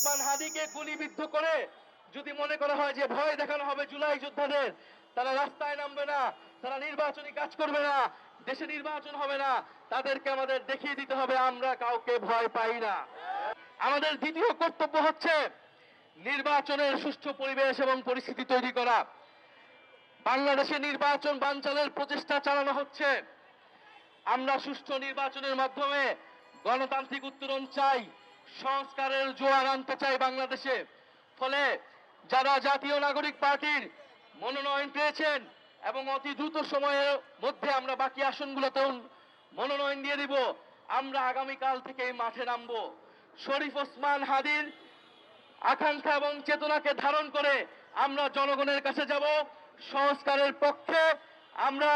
ওসমান হাদিকে গুলিবিদ্ধ করে যদি মনে করা হয় যে ভয় দেখানো হবে জুলাই যোদ্ধাদের, তারা রাস্তায় নামবে না, তারা নির্বাচনী কাজ করবে না, দেশে নির্বাচন হবে না, তাদেরকে আমাদের দেখিয়ে দিতে হবে আমরা কাউকে ভয় পাই না। আমাদের দ্বিতীয় কর্তব্য হচ্ছে নির্বাচনের সুষ্ঠু পরিবেশ এবং পরিস্থিতি তৈরি করা। বাংলাদেশে নির্বাচন বানচালের প্রচেষ্টা চালানো হচ্ছে। আমরা সুষ্ঠু নির্বাচনের মাধ্যমে গণতান্ত্রিক উত্তরণ চাই, সংস্কারের জোয়ার আনতে চাই বাংলাদেশে। ফলে যারা জাতীয় নাগরিক পার্টির মনোনয়ন পেয়েছেন এবং অতি দ্রুত সময়ের মধ্যে আমরা বাকি আসনগুলোতেও মনোনয়ন দিয়ে দিব, আমরা আগামীকাল থেকে মাঠে নামবো। শরীফ ওসমান হাদির আকাঙ্ক্ষা এবং চেতনাকে ধারণ করে আমরা জনগণের কাছে যাব, সংস্কারের পক্ষে আমরা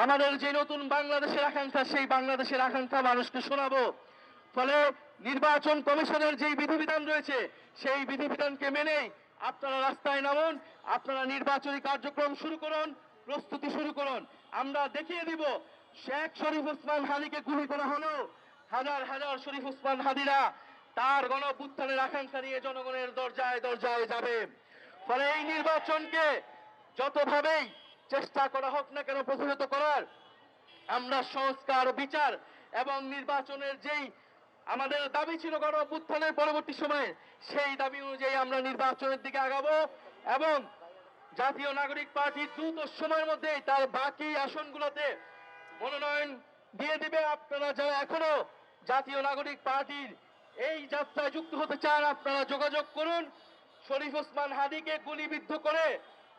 আমাদের যে নতুন বাংলাদেশের আকাঙ্ক্ষা, সেই বাংলাদেশের আকাঙ্ক্ষা মানুষকে শোনাবো। ফলে নির্বাচন কমিশনের যেই বিধিবিধান রয়েছে সেই বিধিবিধানকে মেনেই আপনারা রাস্তায় নামুন, আপনারা নির্বাচনী কার্যক্রম শুরু করুন, প্রস্তুতি শুরু করুন। আমরা দেখিয়ে দিব শেখ শরীফ ওসমান হাদিকে গুলি করা হলো, হাজার হাজার শরীফ ওসমান হাদিরা তার গণঅভ্যুত্থানের আকাঙ্ক্ষা নিয়ে জনগণের দরজায় দরজায় যাবে। ফলে এই নির্বাচনকে যতভাবেই চেষ্টা করা হোক না কেন প্রতিহত করার, আমরা সংস্কার, বিচার এবং নির্বাচনের যেই আমাদের দাবি ছিল গণঅভ্যুত্থানের পরবর্তী সময়ে, সেই দাবি অনুযায়ী আমরা নির্বাচনের দিকে আগাবো এবং জাতীয় নাগরিক পার্টি দ্রুত সময়ের মধ্যে তার বাকি আসনগুলোতে মনোনয়ন দিয়ে দিবে। আপনারা যারা এখনো জাতীয় নাগরিক পার্টির এই যাত্রায় যুক্ত হতে চান, আপনারা যোগাযোগ করুন। শরীফ ওসমান হাদিকে গুলিবিদ্ধ করে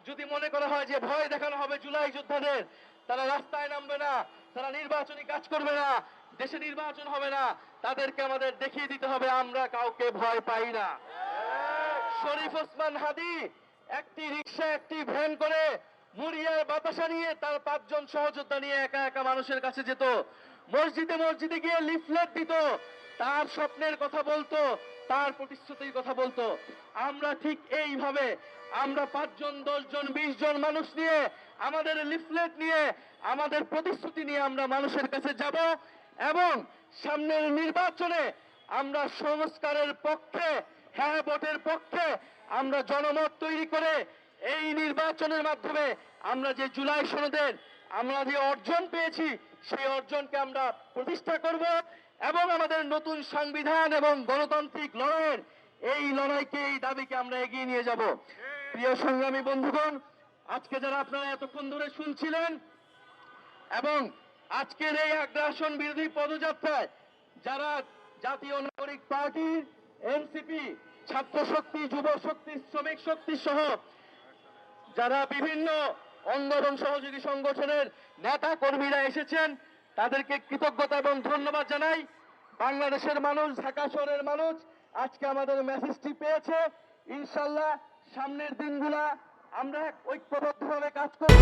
যদি মনে করা হয় যে ভয় দেখানো হবে জুলাই যোদ্ধাদের, তারা রাস্তায় নামবে না, তারা নির্বাচনী কাজ করবে না, দেশে নির্বাচন হবে না, তাদেরকে আমাদের দেখিয়ে দিতে হবে আমরা কাউকে ভয় পাই না। শরীফ ওসমান হাদি একটি রিক্সা, একটি ভ্যান করে মুড়িয়ার বাতাসা নিয়ে তার 5 জন সহযোদ্ধা নিয়ে একা একা মানুষের কাছে যেত, মসজিদে মসজিদে গিয়ে লিফলেট দিত, তার স্বপ্নের কথা বলতো, তার প্রতিশ্রুতির কথা বলতো। আমরা ঠিক এইভাবে আমরা 5 জন, 10 জন, 20 জন মানুষ নিয়ে আমাদের লিফলেট নিয়ে আমাদের প্রতিশ্রুতি নিয়ে আমরা মানুষের কাছে যাব এবং সামনের নির্বাচনে আমরা সংস্কারের পক্ষে, হ্যাঁ ভোটের পক্ষে আমরা জনমত তৈরি করে এই নির্বাচনের মাধ্যমে আমরা যে জুলাই সনদের আমরা যে অর্জন পেয়েছি সেই অর্জনকে আমরা প্রতিষ্ঠা করব এবং আমাদের নতুন সংবিধান এবং গণতান্ত্রিক লড়াইয়ের এই লড়াইকে, এই দাবিকে আমরা এগিয়ে নিয়ে যাব। প্রিয় সংগ্রামী বন্ধুগণ, আজকে যারা আপনারা এতক্ষণ ধরে শুনছিলেন এবং আজকের এই আগ্রাসন বিরোধী পদযাত্রায় যারা জাতীয় নাগরিক পার্টি, এনসিপি, ছাত্র শক্তি, যুব শক্তি, শ্রমিক শক্তি সহ যারা বিভিন্ন অঙ্গ এবং সহযোগী সংগঠনের নেতা কর্মীরা এসেছেন, তাদেরকে কৃতজ্ঞতা এবং ধন্যবাদ জানাই। বাংলাদেশের মানুষ, ঢাকা শহরের মানুষ আজকে আমাদের মেসেজটি পেয়েছে। ইনশাআল্লাহ সামনের দিনগুলা আমরা ঐক্যবদ্ধভাবে কাজ করব।